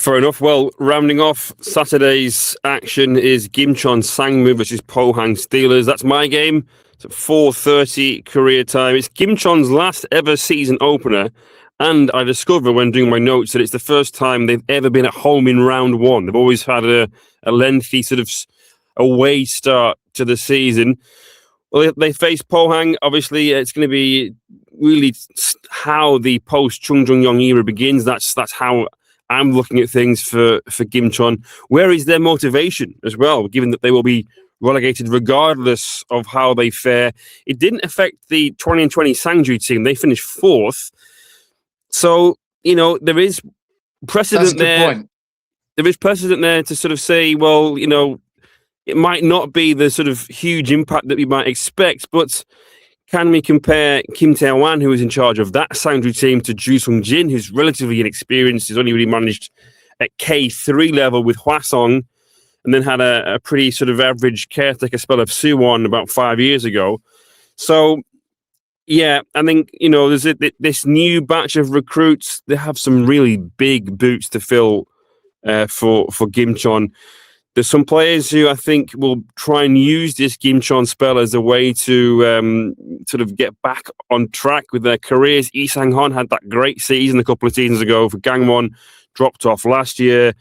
Fair enough. Well, rounding off Saturday's action is Gimcheon Sangmu versus Pohang Steelers. That's my game. It's at 4:30 Korea time. It's Gimcheon's last ever season opener, and I discovered when doing my notes that it's the first time they've ever been at home in round one. They've always had a lengthy sort of away start to the season. Well, they face Pohang. Obviously, it's going to be really how the post-Chung Jung-yong era begins. That's how I'm looking at things for Gimcheon. Where is their motivation as well, given that they will be relegated regardless of how they fare? It didn't affect the 2020 Sangju team. They finished fourth. So, there is precedent there. Point. There is precedent there to sort of say, well, it might not be the sort of huge impact that we might expect, but can we compare Kim Tae-wan, who is in charge of that Sangju team, to Ju Sung-jin, who's relatively inexperienced, has only really managed at K3 level with Hwasong, and then had a pretty sort of average caretaker spell of Suwon about 5 years ago. So, yeah, I think, there's this new batch of recruits. They have some really big boots to fill for Gimcheon. There's some players who I think will try and use this Gimcheon spell as a way to sort of get back on track with their careers. Lee Sang-hon had that great season a couple of seasons ago for Gangwon, dropped off last year.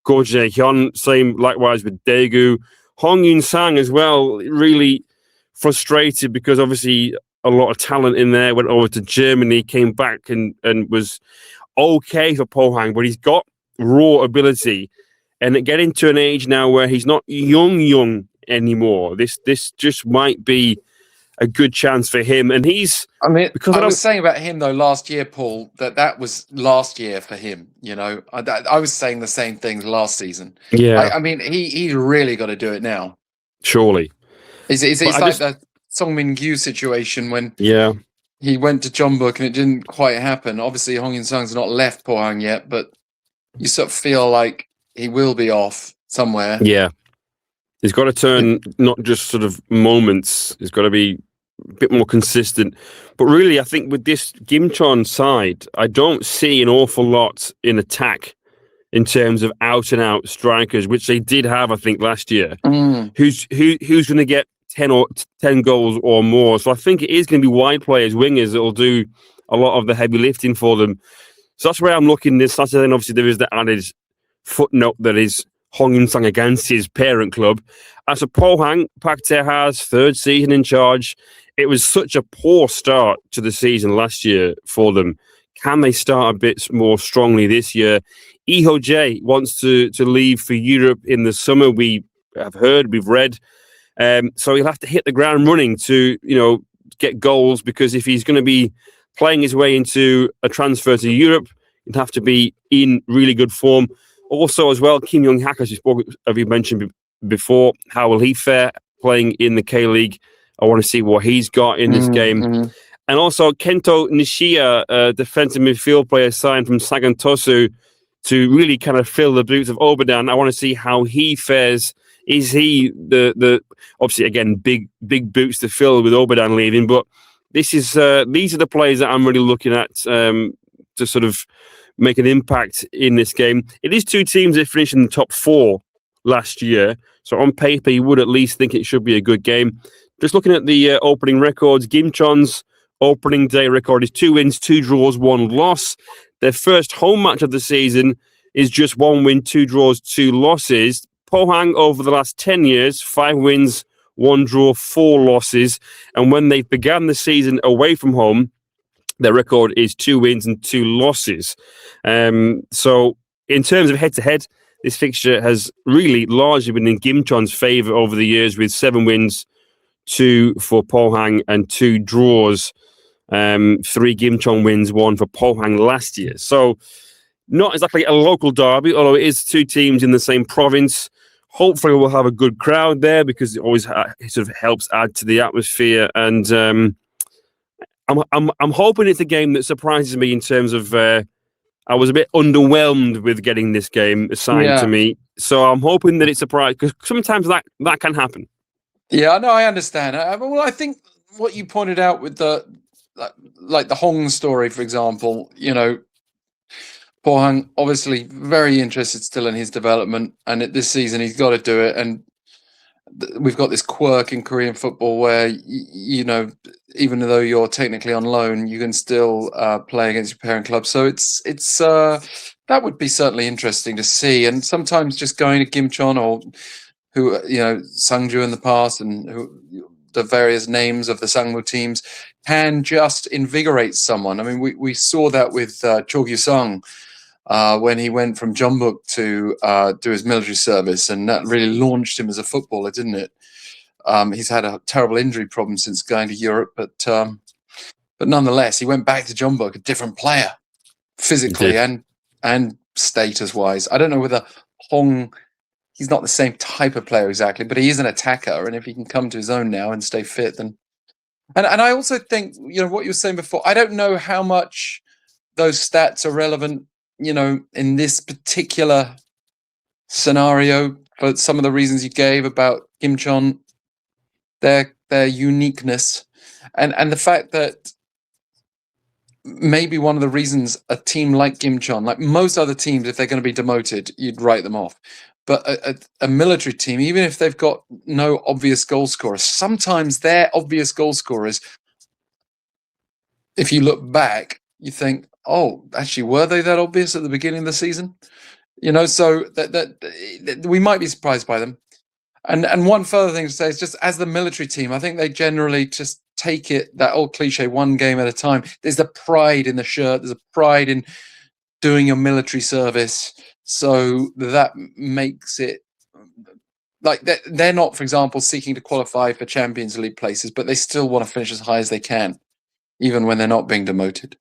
Go Jae-hyun, same likewise with Daegu. Hong Yun-sang as well, really frustrated because obviously a lot of talent in there, went over to Germany, came back and was okay for Pohang, but he's got raw ability. And getting to an age now where he's not young anymore, this just might be a good chance for him. And because I was saying about him though last year, Paul, that was last year for him. I was saying the same things last season. Yeah, he's really got to do it now. Surely, it's like the Song Min-gyu situation when he went to Jeonbuk and it didn't quite happen. Obviously, Hong Yun-sang's not left Pohang yet, but you sort of feel like he will be off somewhere. Yeah. He's got to turn not just sort of moments. He's got to be a bit more consistent. But really, I think with this Gimcheon side, I don't see an awful lot in attack in terms of out-and-out strikers, which they did have, I think, last year. Who's going to get 10 goals or more? So I think it is going to be wide players, wingers, that will do a lot of the heavy lifting for them. So that's where I'm looking this Saturday. And obviously, there is the added footnote that is Hong Yun-sang against his parent club. As a Pohang, Park Tae-ha's third season in charge, it was such a poor start to the season last year for them. Can they start a bit more strongly this year? Lee Ho-jae wants to leave for Europe in the summer. We have heard, we've read. So he'll have to hit the ground running to, get goals, because if he's going to be playing his way into a transfer to Europe, he'd have to be in really good form. Also, as well, Kim Young-hak, as you mentioned before, how will he fare playing in the K-League? I want to see what he's got in this game. And also, Kento Nishiya, a defensive midfield player signed from Sagan Tosu, to really kind of fill the boots of Obadan. I want to see how he fares. Is he the obviously, again, big boots to fill with Obadan leaving, but these are the players that I'm really looking at to sort of make an impact in this game. It is two teams that finished in the top four last year, so on paper you would at least think it should be a good game. Just looking at the opening records, Gimcheon's opening day record is 2 wins, 2 draws, 1 loss. Their first home match of the season is just 1 win, 2 draws, 2 losses. Pohang over the last 10 years, 5 wins, 1 draw, 4 losses. And when they began the season away from home, their record is 2 wins and 2 losses. So in terms of head-to-head, this fixture has really largely been in Gimcheon's favour over the years, with 7 wins, 2 for Pohang and 2 draws. 3 Gimcheon wins, 1 for Pohang last year. So not exactly a local derby, although it is 2 teams in the same province. Hopefully we'll have a good crowd there, because it always sort of helps add to the atmosphere. And I'm hoping it's a game that surprises me in terms of I was a bit underwhelmed with getting this game assigned to me. So I'm hoping that it's surprised, because sometimes that can happen. Yeah, no, I understand. Well, I think what you pointed out with the Hong story, for example, Pohang, obviously very interested still in his development, and this season he's got to do it. And we've got this quirk in Korean football where, you know, even though you're technically on loan, you can still play against your parent club. So it's that would be certainly interesting to see. And sometimes just going to Gimcheon, or who, you know, Sangju in the past, and the various names of the Sangmu teams, can just invigorate someone. I mean, we saw that with Cho Gyu-sung when he went from Jeonbuk to do his military service, and that really launched him as a footballer, didn't it? He's had a terrible injury problem since going to Europe, but nonetheless, he went back to Jeonbuk a different player, physically and status-wise. I don't know whether Hong, he's not the same type of player exactly, but he is an attacker, and if he can come to his own now and stay fit, then. And I also think, you know, what you were saying before, I don't know how much those stats are relevant, you know, in this particular scenario, for some of the reasons you gave about Gimcheon, their uniqueness, and the fact that maybe one of the reasons a team like Gimcheon, like most other teams, if they're going to be demoted, you'd write them off. But a military team, even if they've got no obvious goal scorers, sometimes their obvious goal scorers, if you look back, you think, oh, actually, were they that obvious at the beginning of the season? You know, so that we might be surprised by them. And one further thing to say is, just as the military team, I think they generally just take it, that old cliche, one game at a time. There's the pride in the shirt. There's a pride in doing your military service. So that makes it like they're not, for example, seeking to qualify for Champions League places, but they still want to finish as high as they can, even when they're not being demoted.